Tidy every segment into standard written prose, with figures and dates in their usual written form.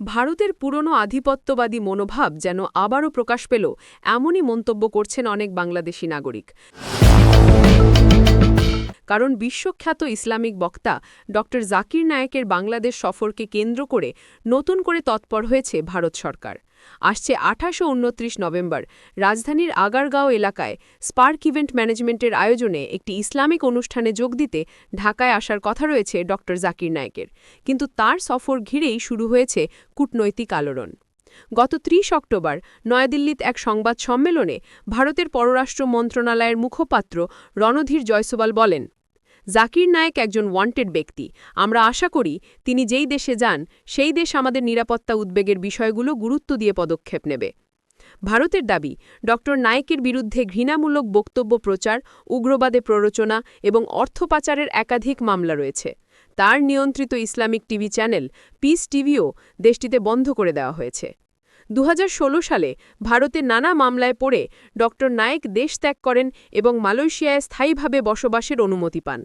ভারতের পুরনো আধিপত্যবাদী মনোভাব যেন আবারও প্রকাশ পেল এমনই মন্তব্য করছেন অনেক বাংলাদেশি নাগরিক। কারণ বিশ্বখ্যাত ইসলামিক বক্তা ড জাকির নায়েকের বাংলাদেশ সফরকে কেন্দ্র করে নতুন করে তৎপর হয়েছে ভারত সরকার। আসছে ২৮ ও ২৯ নভেম্বর রাজধানীর আগারগাঁও এলাকায় স্পার্ক ইভেন্ট ম্যানেজমেন্টের আয়োজনে একটি ইসলামিক অনুষ্ঠানে যোগ দিতে ঢাকায় আসার কথা রয়েছে ড জাকির নায়েকের, কিন্তু তার সফর ঘিরেই শুরু হয়েছে কূটনৈতিক আলোড়ন। গত ৩০ অক্টোবর নয়াদিল্লিতে এক সংবাদ সম্মেলনে ভারতের পররাষ্ট্র মন্ত্রণালয়ের মুখপাত্র রণধীর জয়সওয়াল বলেন, জাকির নায়েক একজন ওয়ান্টেড ব্যক্তি। আমরা আশা করি তিনি যেই দেশে যান সেই দেশ আমাদের নিরাপত্তা উদ্বেগের বিষয়গুলো গুরুত্ব দিয়ে পদক্ষেপ নেবে। ভারতের দাবি, ড নায়েকের বিরুদ্ধে ঘৃণামূলক বক্তব্য প্রচার, উগ্রবাদে প্ররোচনা এবং অর্থ পাচারের একাধিক মামলা রয়েছে। তার নিয়ন্ত্রিত ইসলামিক টিভি চ্যানেল পিস টিভিও দেশটিতে বন্ধ করে দেওয়া হয়েছে। ২০১৬ সালে ভারতে নানা মামলায় পড়ে ড নায়েক দেশ ত্যাগ করেন এবং মালয়েশিয়ায় স্থায়ীভাবে বসবাসের অনুমতি পান।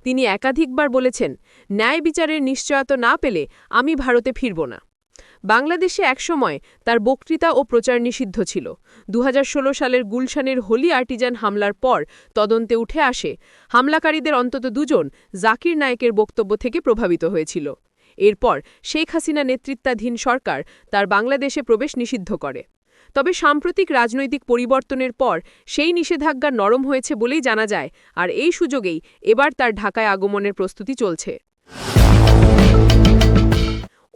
তিনি একাধিকবার বলেছেন, ন্যায় বিচারের নিশ্চয়তা না পেলে আমি ভারতে ফিরব না। বাংলাদেশে একসময় তার বক্তৃতা ও প্রচার নিষিদ্ধ ছিল। ২০১৬ সালের গুলশানের হোলি আর্টিজান হামলার পর তদন্তে উঠে আসে হামলাকারীদের অন্তত দুজন জাকির নায়েকের বক্তব্য থেকে প্রভাবিত হয়েছিল। এরপর শেখ হাসিনা নেতৃত্বাধীন সরকার তার বাংলাদেশে প্রবেশ নিষিদ্ধ করে। তবে সাম্প্রতিক রাজনৈতিক পরিবর্তনের পর সেই নিষেধাজ্ঞা নরম হয়েছে বলেই জানা যায়, আর এই সুযোগেই এবার তার ঢাকায় আগমনের প্রস্তুতি চলছে।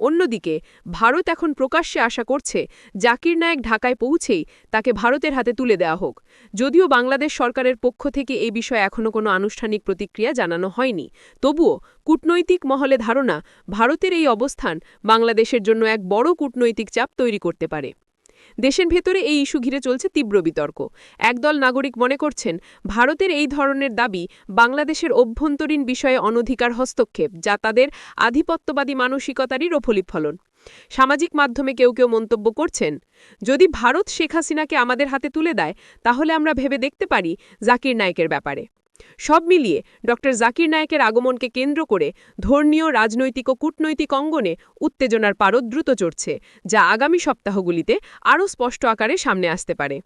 অন্যদিকে ভারত এখন প্রকাশ্যে আশা করছে জাকির নায়েক ঢাকায় পৌঁছেই তাকে ভারতের হাতে তুলে দেওয়া হোক। যদিও বাংলাদেশ সরকারের পক্ষ থেকে এই বিষয়ে এখনও কোনো আনুষ্ঠানিক প্রতিক্রিয়া জানানো হয়নি, তবুও কূটনৈতিক মহলে ধারণা ভারতের এই অবস্থান বাংলাদেশের জন্য এক বড় কূটনৈতিক চাপ তৈরি করতে পারে। দেশের ভেতরে এই ইস্যু ঘিরে চলছে তীব্র বিতর্ক। একদল নাগরিক মনে করছেন ভারতের এই ধরনের দাবি বাংলাদেশের অভ্যন্তরীণ বিষয়ে অনধিকার হস্তক্ষেপ, যা তাদের আধিপত্যবাদী মানসিকতারই প্রতিফলন। সামাজিক মাধ্যমে কেউ কেউ মন্তব্য করছেন, যদি ভারত শেখ হাসিনাকে আমাদের হাতে তুলে দেয় তাহলে আমরা ভেবে দেখতে পারি জাকির নায়েকের ব্যাপারে। সব মিলিয়ে ড জাকির নায়েকের আগমনকে কেন্দ্র করে ধর্মীয়, রাজনৈতিক ও কূটনৈতিক অঙ্গনে উত্তেজনার পারদ দ্রুত চড়ছে, যা আগামী সপ্তাহগুলিতে আরও স্পষ্ট আকারে সামনে আসতে পারে।